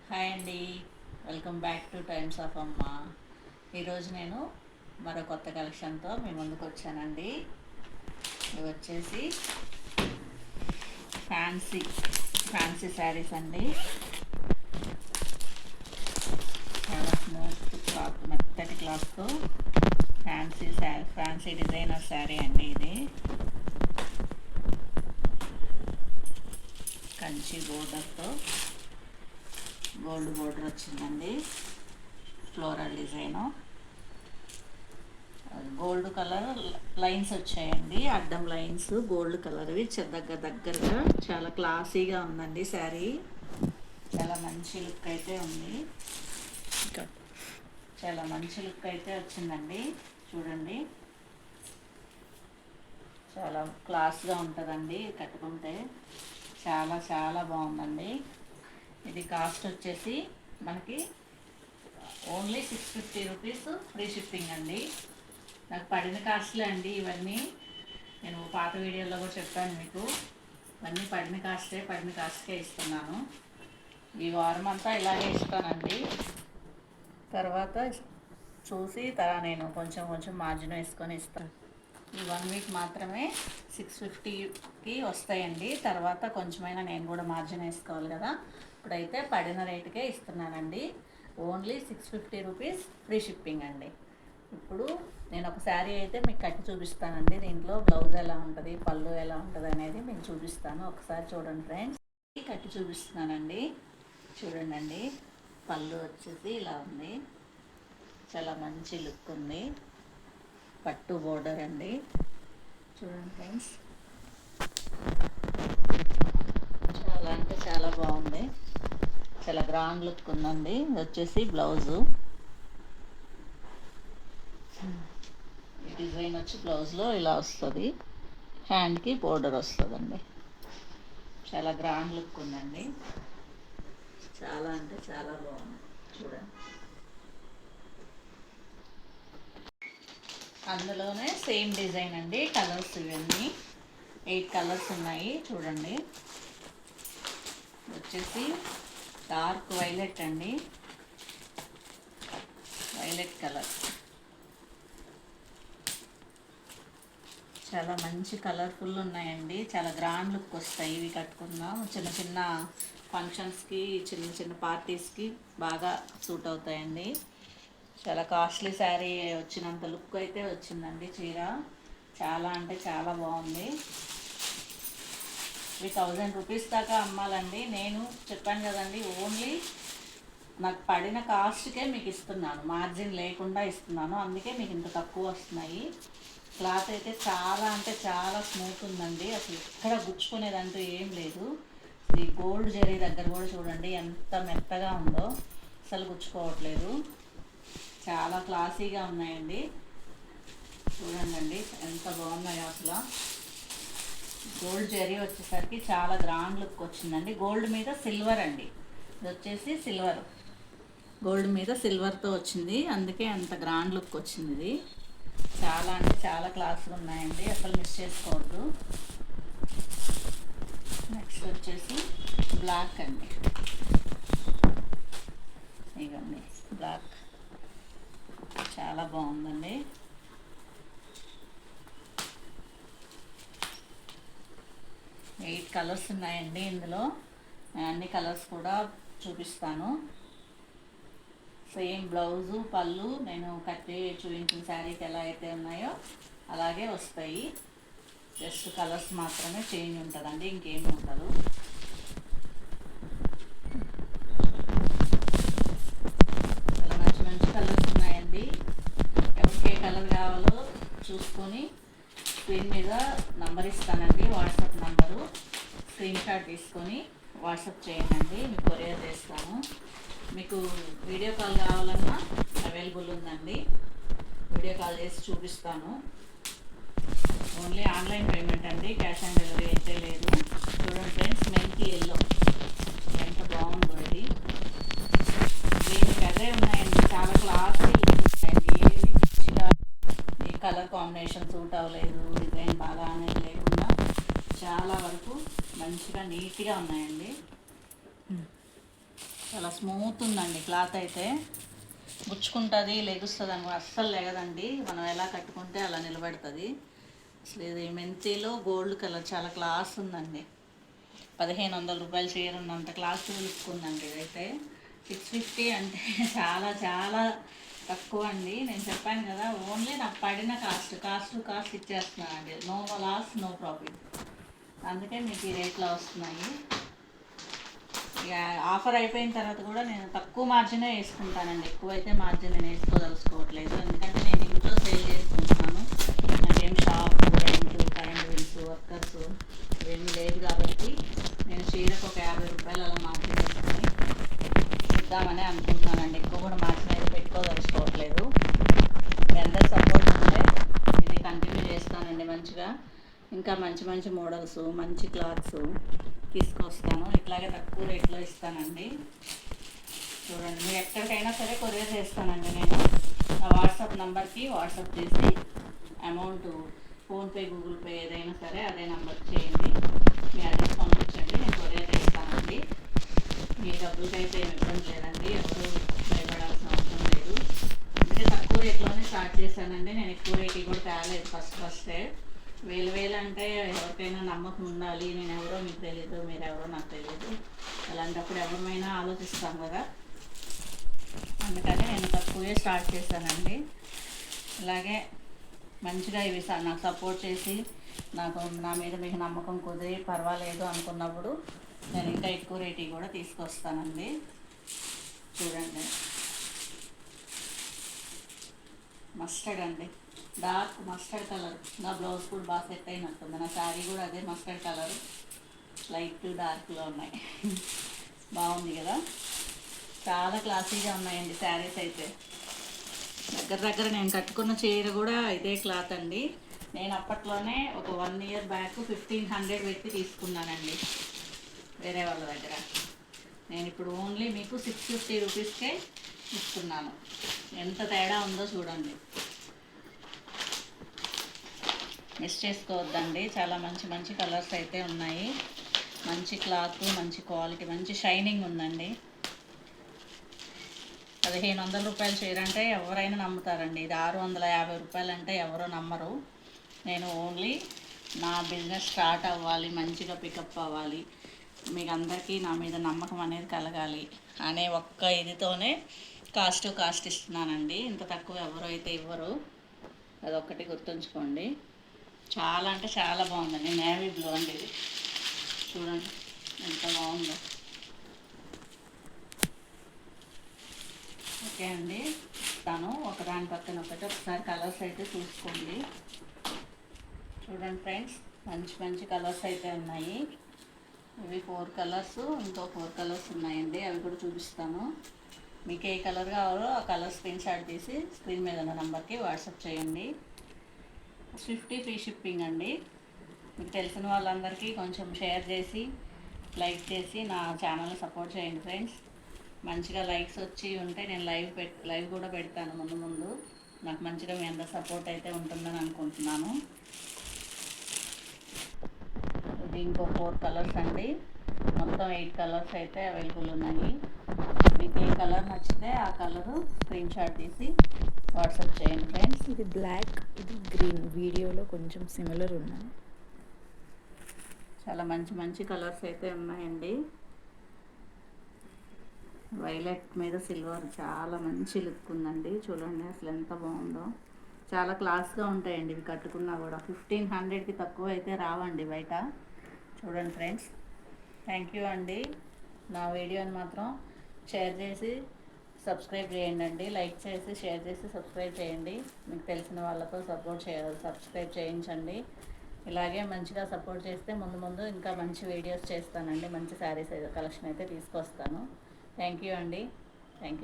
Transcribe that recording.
Hi అండి. Welcome back two times of అమ్మ. ఈరోజు నేను మరో కొత్త కలెక్షన్తో మీ ముందుకు వచ్చానండి. ఇవి వచ్చేసి ఫ్యాన్సీ ఫ్యాన్సీ శారీస్ అండి. చాలా స్మూత్ క్లాత్, మెత్తటి క్లాత్తో ఫ్యాన్సీ డిజైనర్ శారీ అండి. ఇది కంచి బోర్డర్తో గోల్డ్ బోర్డర్ వచ్చిందండి. Floral design, gold colour lines వచ్చాయండి. అడ్డం లైన్స్ గోల్డ్ కలర్వి దగ్గరగా చాలా క్లాసీగా ఉందండి శారీ. చాలా మంచి లుక్ అయితే ఉంది. చాలా మంచి లుక్ అయితే వచ్చిందండి. చూడండి, చాలా క్లాస్గా ఉంటుందండి కట్టుకుంటే. చాలా చాలా బాగుందండి. ఇది కాస్ట్ వచ్చేసి మనకి ఓన్లీ 650 రూపీస్, ఫ్రీ షిప్పింగ్ అండి. నాకు పడిన కాస్ట్లే అండి ఇవన్నీ. నేను పాత వీడియోలో కూడా చెప్పాను మీకు. ఇవన్నీ పడిన కాస్ట్కే ఇస్తున్నాను. ఈ వారం అంతా ఇలాగే ఇస్తానండి. తర్వాత చూసి నేను కొంచెం కొంచెం మార్జిన్ వేసుకొని ఇస్తాను. ఈ 1 వీక్ మాత్రమే 650కి వస్తాయండి. తర్వాత కొంచెమైనా నేను కూడా మార్జిన్ వేసుకోవాలి కదా. ఇప్పుడైతే పడిన రేటుకే ఇస్తున్నానండి. ఓన్లీ 650 రూపీస్, ఫ్రీ షిప్పింగ్ అండి. ఇప్పుడు నేను ఒక శారీ అయితే మీకు కట్టి చూపిస్తానండి. దీంట్లో బ్లౌజ్ ఎలా ఉంటుంది, పళ్ళు ఎలా ఉంటుంది అనేది మీకు చూపిస్తాను. ఒకసారి చూడండి ఫ్రెండ్స్. కట్టి చూపిస్తున్నానండి. చూడండి, పళ్ళు వచ్చేసి ఇలా ఉంది. చాలా మంచి లుక్ ఉంది. పట్టు బోర్డర్ అండి. చూడండి ఫ్రెండ్స్, చాలా అంటే చాలా బాగుంది. చాలా గ్రాండ్ లుక్ ఉందండి. ఇది వచ్చేసి బ్లౌజు. డిజైన్ వచ్చి బ్లౌజ్లో ఇలా వస్తుంది. హ్యాండ్కి బోర్డర్ వస్తుందండి. చాలా గ్రాండ్ లుక్ ఉందండి. చాలా అంటే చాలా బాగుంది. చూడండి, అందులోనే సేమ్ డిజైన్ అండి. కలర్స్ ఇవన్నీ 8 కలర్స్ ఉన్నాయి. చూడండి, వచ్చేసి డార్క్ వైలెట్ అండి. వైలెట్ కలర్ చాలా మంచి కలర్ఫుల్ ఉన్నాయండి. చాలా గ్రాండ్ లుక్ వస్తాయి ఇవి కట్టుకుందాం. చిన్న చిన్న ఫంక్షన్స్కి, చిన్న చిన్న పార్టీస్కి బాగా సూట్ అవుతాయండి. చాలా కాస్ట్లీ శారీ వచ్చినంత లుక్ అయితే వచ్చిందండి చీర. చాలా అంటే చాలా బాగుంది. ఇవి 1000 రూపీస్ దాకా అమ్మాలండి. నేను చెప్పాను కదండి, ఓన్లీ నాకు పడిన కాస్ట్కే మీకు ఇస్తున్నాను. మార్జిన్ లేకుండా ఇస్తున్నాను. అందుకే మీకు ఇంత తక్కువ వస్తున్నాయి. క్లాత్ అయితే చాలా అంటే చాలా స్మూత్ ఉందండి. అసలు ఎక్కడ గుచ్చుకునేదంటూ ఏం లేదు. ఈ గోల్డ్ జరీ దగ్గర కూడా చూడండి ఎంత మెత్తగా ఉందో. అసలు గుచ్చుకోవట్లేదు. చాలా క్లాసీగా ఉన్నాయండి. చూడండి ఎంత బాగున్నాయో అసలు. గోల్డ్ జరీ వచ్చేసరికి చాలా గ్రాండ్ లుక్ వచ్చిందండి. గోల్డ్ మీద సిల్వర్ అండి. ఇది వచ్చేసి సిల్వర్, గోల్డ్ మీద సిల్వర్తో వచ్చింది. అందుకే అంత గ్రాండ్ లుక్ వచ్చింది. ఇది చాలా అంటే చాలా క్లాస్గా ఉన్నాయండి. అసలు మిస్ చేసుకోవద్దు. నెక్స్ట్ వచ్చేసి బ్లాక్ అండి. ఇవన్నీ బ్లాక్ చాలా బాగుందండి. ఎయిట్ కలర్స్ ఉన్నాయండి ఇందులో. అన్ని కలర్స్ కూడా చూపిస్తాను. సేమ్ బ్లౌజు, పళ్ళు నేను కట్టి చూపించిన శారీకి ఎలా అయితే ఉన్నాయో అలాగే వస్తాయి. జస్ట్ కలర్స్ మాత్రమే చేంజ్ ఉంటుందండి, ఇంకేమీ ఉండదు. చాలా మంచి మంచి కలర్స్ ఉన్నాయండి. ఎవరికి ఏ కలర్ కావాలో చూసుకొని స్క్రీన్ మీద నంబర్ ఇస్తానండి, వాట్సాప్ నంబరు. స్క్రీన్ షాట్ తీసుకొని వాట్సాప్ చేయండి, మీకు కొరియర్ చేస్తాను. మీకు వీడియో కాల్ కావాలన్నా అవైలబుల్ ఉందండి. వీడియో కాల్ చేసి చూపిస్తాను. ఓన్లీ ఆన్లైన్ పేమెంట్ అండి, క్యాష్ ఆన్ డెలివరీ అయితే లేదు. చూడండి ఫ్రెండ్స్, మెంకి ఎల్లో ఎంత బాగుందో. ఇది దీనికి అదే ఉన్నాయండి. చాలా క్లాసీ ఉన్నాయండి. ఏది మంచిగా ఈ కలర్ కాంబినేషన్ సూట్ అవ్వలేదు, డిజైన్ బాగా అనేది లేకుండా చాలా వరకు మంచిగా నీట్గా ఉన్నాయండి. చాలా స్మూత్ ఉందండి క్లాత్ అయితే. గుచ్చుకుంటుంది, లెగుస్తుంది అని అస్సలు లెగదండి. మనం ఎలా కట్టుకుంటే అలా నిలబడుతుంది. అసలు ఇది మెంతిలో గోల్డ్ కలర్ చాలా క్లాస్ ఉందండి. 1500 రూపాయల చీర ఉన్నంత క్లాస్ లుక్ ఉందండి ఇదైతే. 650 అంటే చాలా చాలా తక్కువ అండి. నేను చెప్పాను కదా, ఓన్లీ నాకు పడిన కాస్ట్ ఇచ్చేస్తున్నానండి. No loss, no profit. అందుకే మీకు ఈ రేట్లో వస్తున్నాయి. ఇక ఆఫర్ అయిపోయిన తర్వాత కూడా నేను తక్కువ మార్జినే వేసుకుంటానండి. ఎక్కువైతే మార్జిన్ నేను వేసుకోదలుచుకోవట్లేదు. ఎందుకంటే నేను ఇంట్లో సేల్ చేసుకుంటున్నాను. నాకేం shop, rent, current bills, workers ఇవన్నీ లేదు కాబట్టి నేను చీరకు ఒక 50 రూపాయలు అలా మార్జిన్ వేసుకొని ఇద్దామని అనుకుంటున్నానండి. ఎక్కువ కూడా మార్జిన్ అయితే పెట్టుకోదలుచుకోవట్లేదు. మీ అందరి సపోర్ట్ ఉంటే ఇది కంటిన్యూ చేస్తానండి. మంచిగా ఇంకా మంచి మంచి మోడల్స్, మంచి క్లాత్స్ తీసుకొస్తాను. ఇట్లాగే తక్కువ రేట్లో ఇస్తానండి. చూడండి, మీరు ఎక్కడికైనా సరే కొరియర్ చేస్తానండి. నేను నా వాట్సాప్ నెంబర్కి వాట్సాప్ చేసి అమౌంట్ ఫోన్పే, గూగుల్ పే ఏదైనా సరే అదే నెంబర్కి చేయండి. మీ అడ్రస్ పంపించండి, నేను కొరియర్ చేస్తానండి. మీ డబ్బులకి అయితే ఏమి ఇబ్బంది లేదండి. ఎవరు భయపడాల్సిన అవసరం లేదు. అందుకే తక్కువ రేట్లోనే స్టార్ట్ చేశానండి. నేను ఎక్కువ రేట్కి కూడా తేలేదు ఫస్టే. వేలు అంటే ఎవరికైనా నమ్మకం ఉండాలి. నేను ఎవరో మీకు తెలియదు, మీరు ఎవరో నాకు తెలియదు. అలాంటప్పుడు ఎవరిమైనా ఆలోచిస్తాం కదా. అందుకని నేను తక్కువే స్టార్ట్ చేశానండి. అలాగే మంచిగా ఇవి నాకు సపోర్ట్ చేసి నా మీద మీకు నమ్మకం కుదిరి పర్వాలేదు అనుకున్నప్పుడు నేను ఇంకా ఎక్కువ రేటింగ్ కూడా తీసుకొస్తానండి. చూడండి, మస్టర్డ్ అండి, డార్క్ మస్టర్డ్ కలర్. నా బ్లౌజ్ కూడా బాగా సెట్ అయినట్టుంది. నా శారీ కూడా అదే మస్టర్డ్ కలర్, లైట్ డార్క్లో ఉన్నాయి. బాగుంది కదా. చాలా క్లాసీగా ఉన్నాయండి శారీస్ అయితే. దగ్గర నేను కట్టుకున్న చీర కూడా ఇదే క్లాత్ అండి. నేను అప్పట్లోనే ఒక 1 ఇయర్ బ్యాక్ 1500 పెట్టి తీసుకున్నానండి వేరే వాళ్ళ దగ్గర. నేను ఇప్పుడు ఓన్లీ మీకు 650 రూపీస్కే ఇస్తున్నాను. ఎంత తేడా ఉందో చూడండి, మిస్ చేసుకోవద్దండి. చాలా మంచి మంచి కలర్స్ అయితే ఉన్నాయి. మంచి క్లాత్, మంచి క్వాలిటీ, మంచి షైనింగ్ ఉందండి. 1500 రూపాయలు చీర అంటే ఎవరైనా నమ్ముతారండి. ఇది 650 రూపాయలు అంటే ఎవరో నమ్మరు. నేను ఓన్లీ నా బిజినెస్ స్టార్ట్ అవ్వాలి, మంచిగా పికప్ అవ్వాలి, మీకు అందరికీ నా మీద నమ్మకం అనేది కలగాలి అనే ఒక్క ఇదితోనే కాస్ట్ ఇస్తున్నానండి. ఇంత తక్కువ ఎవరు అయితే ఇవ్వరు, అదొక్కటి గుర్తుంచుకోండి. చాలా అంటే చాలా బాగుందండి. నేవీ బ్లూ అండి ఇది. చూడండి ఎంత బాగుందో. ఓకే అండి, తను ఒకదాని పక్కన ఒకసారి కలర్స్ అయితే చూసుకోండి. చూడండి ఫ్రెండ్స్, మంచి మంచి కలర్స్ అయితే ఉన్నాయి. ఇవి 4 కలర్స్, ఇంకో 4 కలర్స్ ఉన్నాయండి. అవి కూడా చూపిస్తాను. మీకు ఏ కలర్ కావాలో ఆ కలర్ స్క్రీన్ షాట్ తీసి స్క్రీన్ మీద ఉన్న నెంబర్కి వాట్సాప్ చేయండి. 50 ఫ్రీ షిప్పింగ్ అండి. మీకు తెలిసిన వాళ్ళందరికీ కొంచెం షేర్ చేసి లైక్ చేసి నా ఛానల్ని సపోర్ట్ చేయండి ఫ్రెండ్స్. మంచిగా లైక్స్ వచ్చి ఉంటే నేను లైవ్ కూడా పెడతాను ముందు. నాకు మంచిగా మీ అందరి సపోర్ట్ అయితే ఉంటుందని అనుకుంటున్నాను. ఇది ఇంకో 4 కలర్స్ అండి. మొత్తం 8 కలర్స్ అయితే అవైలబుల్ ఉన్నాయి. మీకు ఏ కలర్ నచ్చితే ఆ కలరు స్క్రీన్ షాట్ తీసి వాట్సాప్ చేయండి ఫ్రెండ్స్. ఇది బ్లాక్, ఇది గ్రీన్. వీడియోలో కొంచెం సిమిలర్ ఉన్నాయి. చాలా మంచి మంచి కలర్స్ అయితే ఉన్నాయండి. వైలెట్ మీద సిల్వర్ చాలా మంచి లుక్ ఉందండి. చూడండి అసలు ఎంత బాగుందో. చాలా క్లాస్గా ఉంటాయండి ఇవి కట్టుకున్నా కూడా. 1500కి తక్కువ అయితే రావండి బయట. చూడండి ఫ్రెండ్స్, థ్యాంక్ యూ అండి. నా వీడియోని మాత్రం షేర్ చేసి సబ్స్క్రైబ్ చేయండి. లైక్ చేసి షేర్ చేసి సబ్స్క్రైబ్ చేయండి. మీకు తెలిసిన వాళ్ళతో సబ్స్క్రైబ్ చేయించండి. ఇలాగే మంచిగా సపోర్ట్ చేస్తే ముందు ఇంకా మంచి వీడియోస్ చేస్తానండి. మంచి శారీస్ కలెక్షన్ అయితే తీసుకొస్తాను. థ్యాంక్ యూ అండి. Thank you.